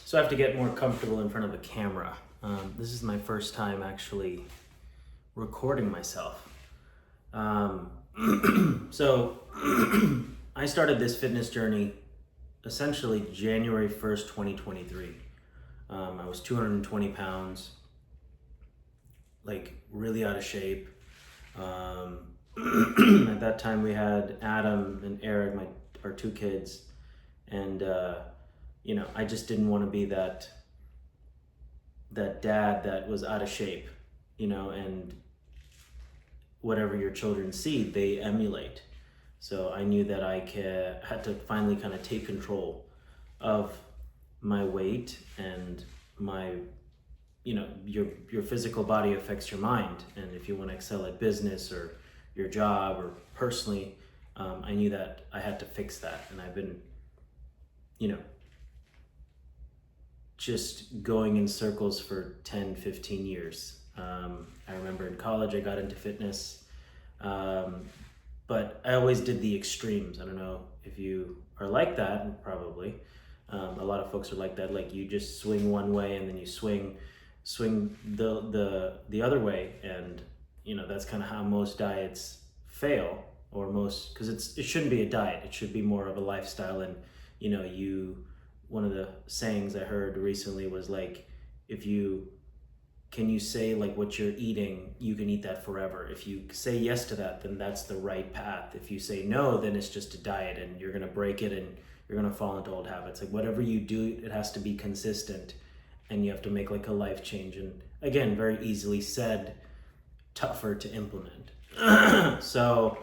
So I have to get more comfortable in front of the camera. This is my first time actually recording myself. So I started this fitness journey essentially January 1st, 2023. I was 220 pounds, like really out of shape. At that time we had Adam and Eric, our two kids, and I just didn't want to be that dad that was out of shape, and whatever your children see, they emulate. So I knew that I had to finally kind of take control of my weight and my, your physical body affects your mind. And if you want to excel at business or your job or personally, I knew that I had to fix that. And I've been, just going in circles for 10, 15 years. I remember in college I got into fitness, but I always did the extremes. I don't know if you are like that, probably. A lot of folks are like that, like you just swing one way and then you swing the other way, and that's kind of how most diets fail, or because it shouldn't be a diet, it should be more of a lifestyle. And one of the sayings I heard recently was like, can you say like what you're eating, you can eat that forever. If you say yes to that, then that's the right path. If you say no, then it's just a diet and you're gonna break it and you're gonna fall into old habits. Like whatever you do, it has to be consistent, and you have to make like a life change. And again, very easily said, tougher to implement. So,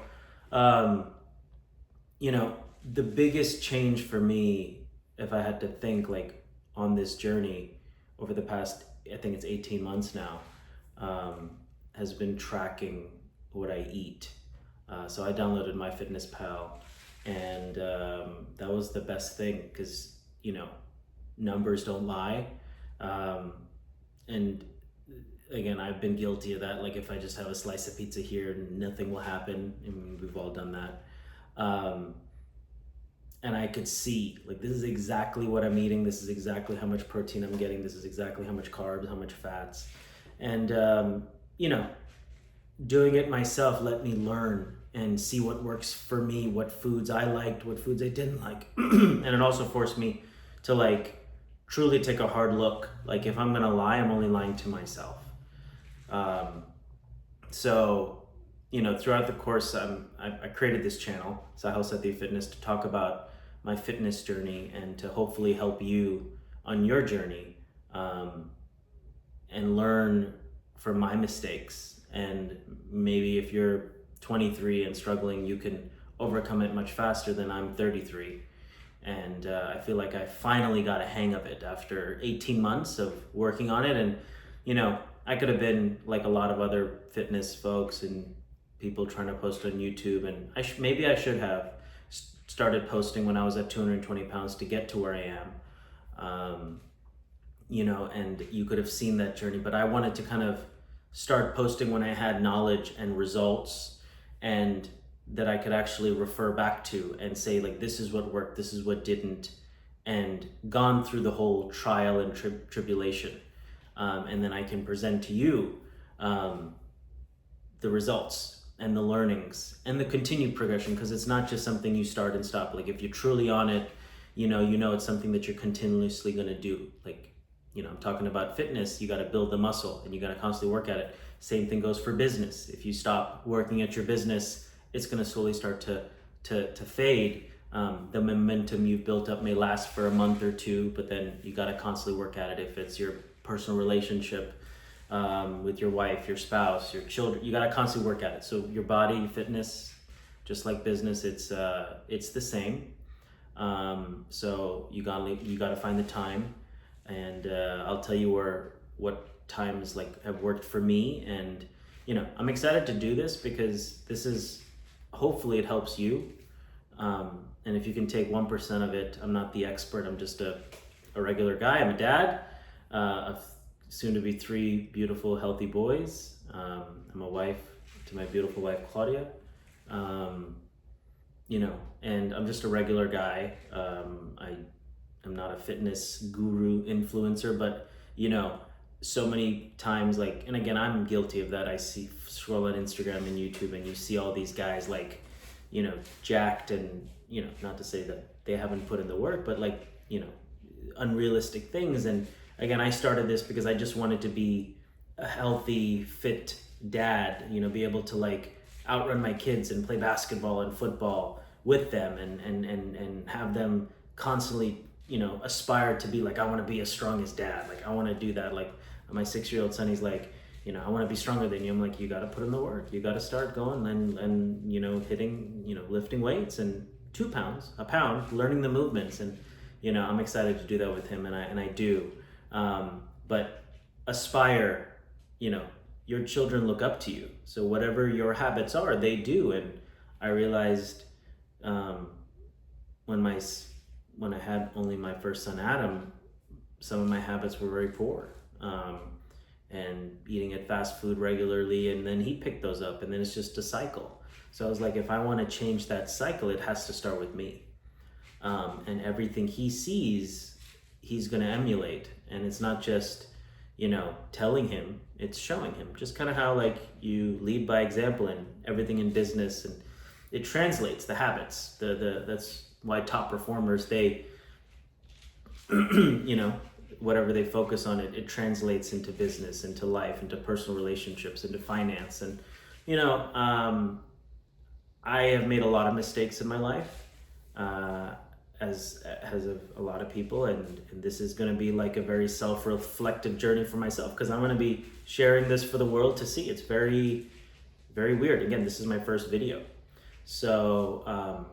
the biggest change for me, if I had to think like on this journey over the past, I think it's 18 months now, has been tracking what I eat. So I downloaded MyFitnessPal, and that was the best thing because, numbers don't lie. And again, I've been guilty of that. Like if I just have a slice of pizza here, nothing will happen. I mean, we've all done that. And I could see, like, this is exactly what I'm eating. This is exactly how much protein I'm getting. This is exactly how much carbs, how much fats. And, doing it myself let me learn and see what works for me, what foods I liked, what foods I didn't like. And it also forced me to, like, truly take a hard look. Like, if I'm gonna lie, I'm only lying to myself. Throughout the course, I created this channel, Sahil Sethi Fitness, to talk about my fitness journey and to hopefully help you on your journey, and learn from my mistakes. And maybe if you're 23 and struggling, you can overcome it much faster than I'm 33. And I feel like I finally got a hang of it after 18 months of working on it. And, I could have been like a lot of other fitness folks and people trying to post on YouTube. And maybe I should have started posting when I was at 220 pounds to get to where I am. And you could have seen that journey, but I wanted to kind of start posting when I had knowledge and results, and that I could actually refer back to and say, like, this is what worked, this is what didn't, and gone through the whole trial and tribulation. And then I can present to you the results and the learnings and the continued progression, because it's not just something you start and stop. Like if you're truly on it, it's something that you're continuously going to do. Like, I'm talking about fitness, you got to build the muscle and you got to constantly work at it. Same thing goes for business. If you stop working at your business, it's going to slowly start to fade. The momentum you've built up may last for a month or two, but then you got to constantly work at it. If it's your personal relationship, with your wife, your spouse, your children, you got to constantly work at it. So your body, your fitness, just like business, it's the same. So you got to find the time, and I'll tell you what times have worked for me. And I'm excited to do this because hopefully it helps you. And if you can take 1% of it, I'm not the expert. I'm just a regular guy. I'm a dad of soon to be 3 beautiful, healthy boys. I'm a wife to my beautiful wife, Claudia. And I'm just a regular guy. am not a fitness guru influencer, but you know, so many times, like, and again, I'm guilty of that. I scroll on Instagram and YouTube, and you see all these guys like, you know, jacked, and you know, not to say that they haven't put in the work, but like, you know, unrealistic things. And again, I started this because I just wanted to be a healthy, fit dad, you know, be able to like outrun my kids and play basketball and football with them, and have them constantly, you know, aspire to be like, I want to be as strong as dad. Like, I want to do that. Like, my 6-year-old son, he's like, you know, I want to be stronger than you. I'm like, you got to put in the work. You got to start going and, you know, hitting, you know, lifting weights, and 2 pounds, a pound, learning the movements. And, you know, I'm excited to do that with him. And I do. But aspire, you know, your children look up to you. So whatever your habits are, they do. And I realized, when I had only my first son, Adam, some of my habits were very poor, and eating at fast food regularly, and then he picked those up, and then it's just a cycle. So I was like, if I want to change that cycle, it has to start with me, and everything he sees, he's going to emulate. And it's not just, you know, telling him, it's showing him. Just kind of how like you lead by example in everything in business, and it translates the habits. That's why top performers, they you know, whatever they focus on, it translates into business, into life, into personal relationships, into finance. And you know, I have made a lot of mistakes in my life, as of a lot of people, and this is going to be like a very self-reflective journey for myself, because I'm going to be sharing this for the world to see. It's very, very weird. Again, this is my first video, so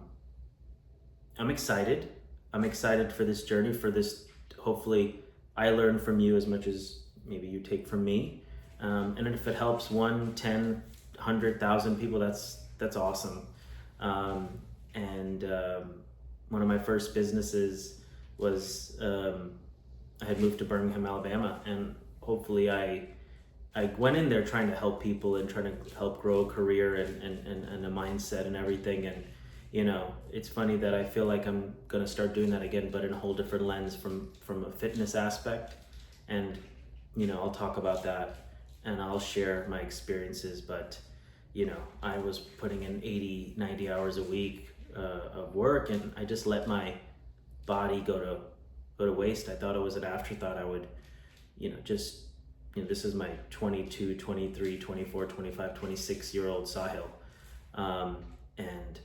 I'm excited. I'm excited for this journey, for this. Hopefully I learn from you as much as maybe you take from me. And if it helps 1, 10, 100,000 people, that's awesome. One of my first businesses was, I had moved to Birmingham, Alabama, and hopefully I went in there trying to help people and trying to help grow a career and a mindset and everything. And you know, it's funny that I feel like I'm gonna start doing that again, but in a whole different lens, from a fitness aspect. And you know, I'll talk about that and I'll share my experiences. But you know, I was putting in 80, 90 hours a week of work, and I just let my body go to waste. I thought it was an afterthought. I would, you know, just, you know, this is my 22, 23, 24, 25, 26-year-old Sahil. And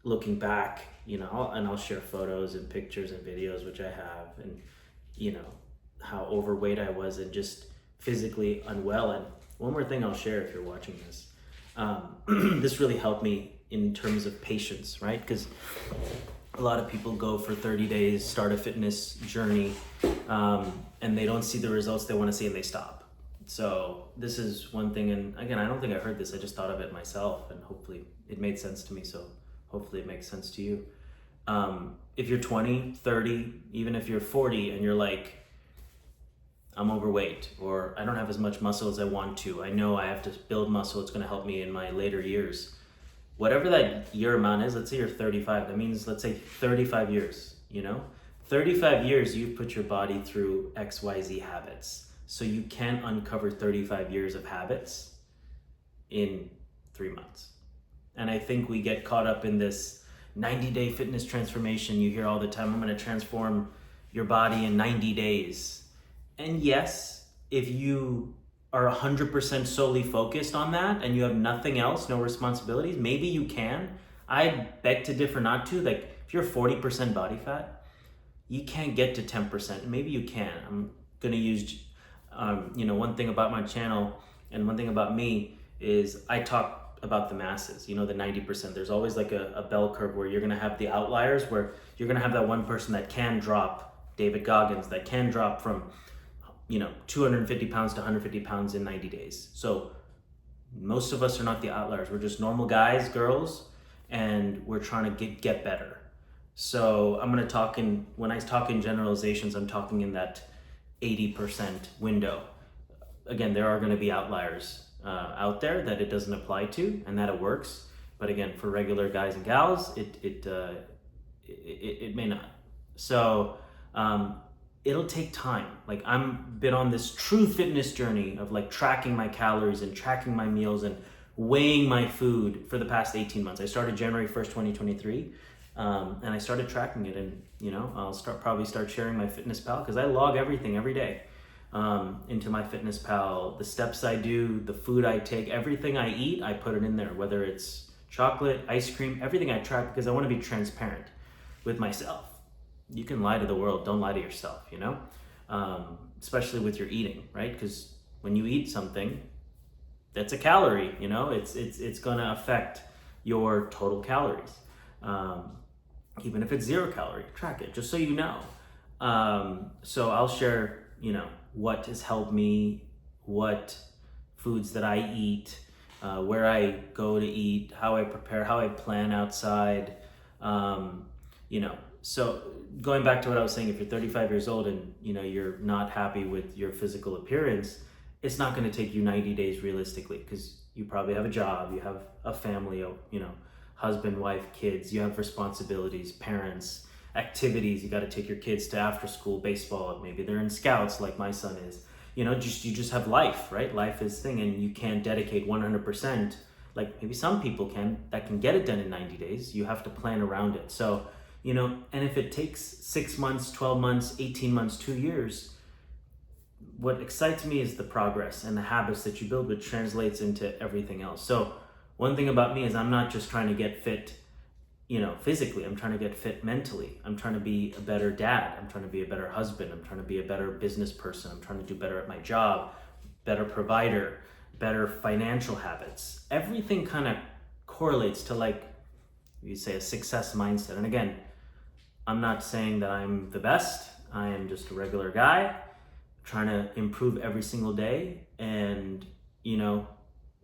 looking back, you know, I'll share photos and pictures and videos, which I have, and you know, how overweight I was and just physically unwell. And one more thing I'll share, if you're watching this, this really helped me in terms of patience, right? Because a lot of people go for 30 days, start a fitness journey, and they don't see the results they want to see, and they stop. So this is one thing, and again, I don't think I heard this, I just thought of it myself, and hopefully it made sense to me, so hopefully it makes sense to you. If you're 20, 30, even if you're 40 and you're like, I'm overweight, or I don't have as much muscle as I want to, I know I have to build muscle, it's going to help me in my later years. Whatever that year amount is, let's say you're 35, that means, let's say 35 years, you know? 35 years you've put your body through XYZ habits. So you can't uncover 35 years of habits in 3 months. And I think we get caught up in this 90-day fitness transformation. You hear all the time, I'm going to transform your body in 90 days. And yes, if you are 100% solely focused on that and you have nothing else, no responsibilities, maybe you can. I beg to differ not to. Like, if you're 40% body fat, you can't get to 10%. Maybe you can. I'm going to use, you know, one thing about my channel and one thing about me is I talk about the masses, you know, the 90%. There's always like a bell curve where you're going to have the outliers, where you're going to have that one person that can drop, David Goggins, that can drop from, you know, 250 pounds to 150 pounds in 90 days. So most of us are not the outliers. We're just normal guys, girls, and we're trying to get better. So I'm going to talk when I talk in generalizations, I'm talking in that 80% window. Again, there are going to be outliers out there that it doesn't apply to and that it works. But again, for regular guys and gals, it may not. So um, it'll take time. Like I'm been on this true fitness journey of like tracking my calories and tracking my meals and weighing my food for the past 18 months. I started January 1st, 2023. And I started tracking it, and I'll probably start sharing my Fitness Pal because I log everything every day into my Fitness Pal. The steps I do, the food I take, everything I eat, I put it in there. Whether it's chocolate, ice cream, everything I track because I want to be transparent with myself. You can lie to the world, don't lie to yourself. Especially with your eating, right? Because when you eat something, that's a calorie. It's gonna affect your total calories. Even if it's 0 calorie, track it just so you know. So I'll share, what has helped me, what foods that I eat, where I go to eat, how I prepare, how I plan outside. So going back to what I was saying, if you're 35 years old and you're not happy with your physical appearance, it's not going to take you 90 days realistically because you probably have a job, you have a family, husband, wife, kids, you have responsibilities, parents, activities. You got to take your kids to after school baseball. Maybe they're in scouts like my son is. You just have life, right? Life is thing, and you can't dedicate 100%. Like maybe some people can get it done in 90 days. You have to plan around it. So, and if it takes 6 months, 12 months, 18 months, 2 years, what excites me is the progress and the habits that you build, which translates into everything else. So one thing about me is I'm not just trying to get fit, physically. I'm trying to get fit mentally. I'm trying to be a better dad. I'm trying to be a better husband. I'm trying to be a better business person. I'm trying to do better at my job, better provider, better financial habits. Everything kind of correlates to, like you say, a success mindset. And again, I'm not saying that I'm the best. I am just a regular guy trying to improve every single day and,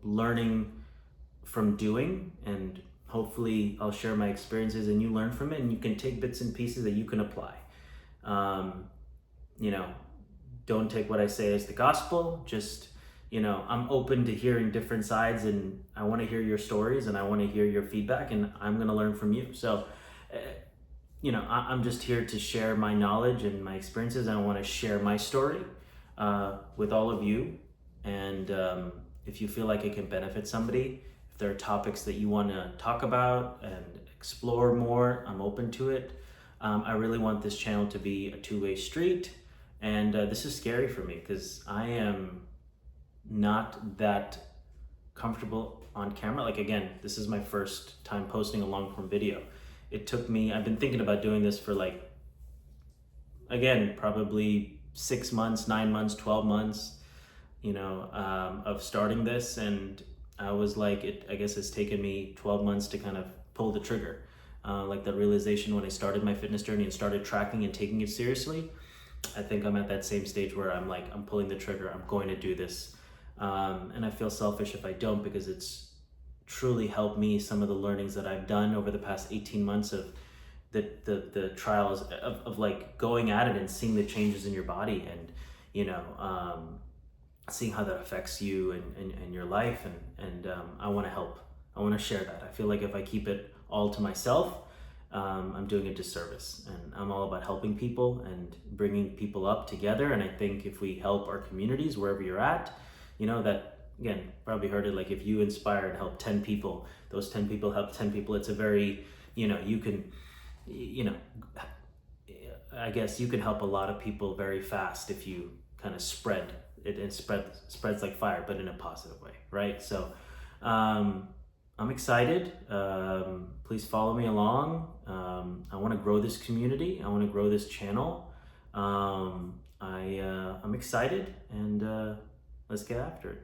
learning from doing, and hopefully I'll share my experiences and you learn from it and you can take bits and pieces that you can apply. Don't take what I say as the gospel. Just, I'm open to hearing different sides, and I want to hear your stories and I want to hear your feedback, and I'm going to learn from you. So, I'm just here to share my knowledge and my experiences, and I want to share my story with all of you. And if you feel like it can benefit somebody, if there are topics that you want to talk about and explore more, I'm open to it. I really want this channel to be a two-way street, and this is scary for me because I am not that comfortable on camera. Like, again, this is my first time posting a long-form video. It took me, I've been thinking about doing this for probably 6 months, 9 months, 12 months, of starting this. And I was like, I guess it's taken me 12 months to kind of pull the trigger. Like the realization when I started my fitness journey and started tracking and taking it seriously, I think I'm at that same stage where I'm like, I'm pulling the trigger, I'm going to do this. And I feel selfish if I don't, because it's truly helped me. Some of the learnings that I've done over the past 18 months of the trials of like going at it and seeing the changes in your body, and seeing how that affects you and your life, and I want to help. I want to share that. I feel like if I keep it all to myself, I'm doing a disservice, and I'm all about helping people and bringing people up together. And I think if we help our communities wherever you're at, that, again, probably heard it, like if you inspire and help 10 people, those 10 people help 10 people. It's a very, you can, I guess you can help a lot of people very fast if you kind of spread it, and spreads like fire, but in a positive way, right? So I'm excited. Please follow me along. I want to grow this community. I want to grow this channel. I'm excited, and let's get after it.